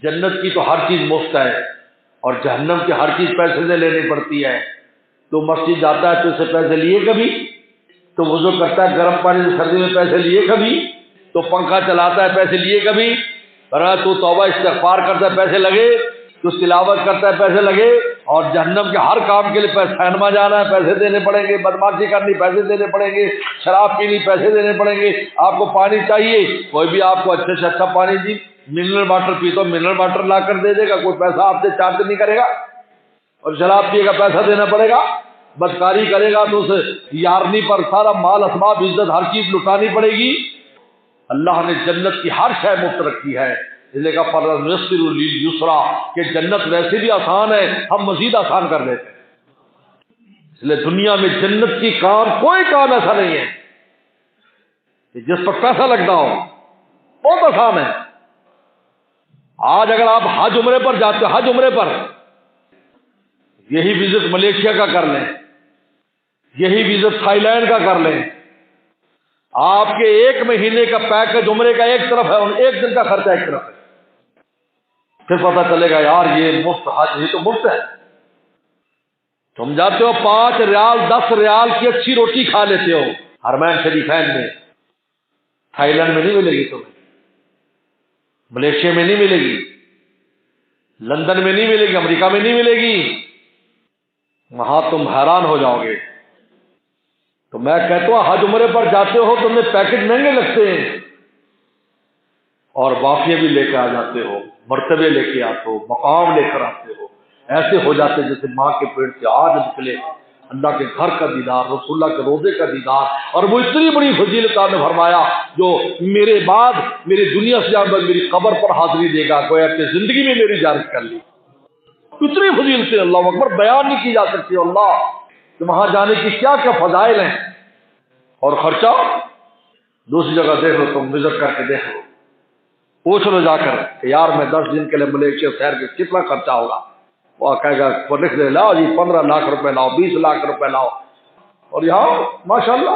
جنت کی تو ہر چیز مفت ہے اور جہنم کی ہر چیز پیسے سے لینی پڑتی ہے۔ تو مسجد جاتا ہے تو اسے پیسے لیے کبھی؟ تو وضو کرتا ہے گرم پانی سے سردی میں پیسے لیے کبھی؟ تو پنکھا چلاتا ہے پیسے لیے کبھی؟ تو توبہ استغفار کرتا ہے پیسے لگے؟ تو تلاوت کرتا ہے پیسے لگے؟ اور جہنم کے ہر کام کے لیے سینما جانا ہے پیسے دینے پڑیں گے، بدماشی کرنی پیسے دینے پڑیں گے، شراب پینی پیسے دینے پڑیں گے، آپ کو پانی چاہیے کوئی بھی آپ کو اچھے سے اچھا پانی جی منرل واٹر پی تو منرل واٹر لا کر دے دے گا، کوئی پیسہ آپ سے چارج نہیں کرے گا۔ اور شراب پیے گا پیسہ دینا پڑے گا، بدکاری کرے گا تو اسے یارنی پر سارا مال اسباب عزت ہر چیز لٹانی پڑے گی۔ اللہ نے جنت کی ہر شے مفت رکھی ہے، اس لیے کہا فَنُيَسِّرُ لِلْيُسْرَىٰ کہ جنت ویسے بھی آسان ہے، ہم مزید آسان کر دیتے ہیں۔ اس لیے دنیا میں جنت کی کام کوئی کام ایسا نہیں ہے کہ جس پر پیسہ لگتا ہو، بہت آسان ہے۔ آج اگر آپ حج عمرے پر جاتے ہو، حج عمرے پر یہی وزٹ ملیشیا کا کر لیں، یہی وزٹ تھائی لینڈ کا کر لیں، آپ کے ایک مہینے کا پیکج عمرے کا ایک طرف ہے اور ایک دن کا خرچہ ایک طرف ہے، پھر پتہ چلے گا یار یہ مفت حج، یہ تو مفت ہے۔ تم جاتے ہو 5 ریال 10 ریال کی اچھی روٹی کھا لیتے ہو حرمین شریفین میں، تھائی لینڈ میں نہیں ملے گی تمہیں، ملیشیا میں نہیں ملے گی، لندن میں نہیں ملے گی، امریکہ میں نہیں ملے گی، وہاں تم حیران ہو جاؤ گے۔ تو میں کہتا ہوں حج عمرے پر جاتے ہو تمہیں پیکج مہنگے لگتے ہیں اور وافیہ بھی لے کے آ جاتے ہو، مرتبے لے کے آتے ہو، مقام لے کر آتے ہو، ایسے ہو جاتے جیسے ماں کے پیٹ سے آج نکلے، اللہ کے گھر کا دیدار، رسول اللہ کے روزے کا دیدار، اور وہ اتنی بڑی فضیلت نے فرمایا جو میرے بعد میری دنیا سے جانے بعد میری قبر پر حاضری دے گا، گویا کہ زندگی میں میری زیارت کر لی۔ اتنی فضیلتیں اللہ اکبر بیان نہیں کی جا سکتی، اللہ کہ وہاں جانے کی کیا کیا فضائل ہیں۔ اور خرچہ دوسری جگہ دیکھ لو، تم وزٹ کر کے دیکھ لو، پوچھ لو جا کر کہ یار میں 10 دن کے لیے ملیشیا شہر کے کتنا خرچہ ہوگا، وہ کہے گا لکھ دے لاؤ جی 15 لاکھ روپے لاؤ، 20 لاکھ روپے لاؤ، اور یہاں ماشاءاللہ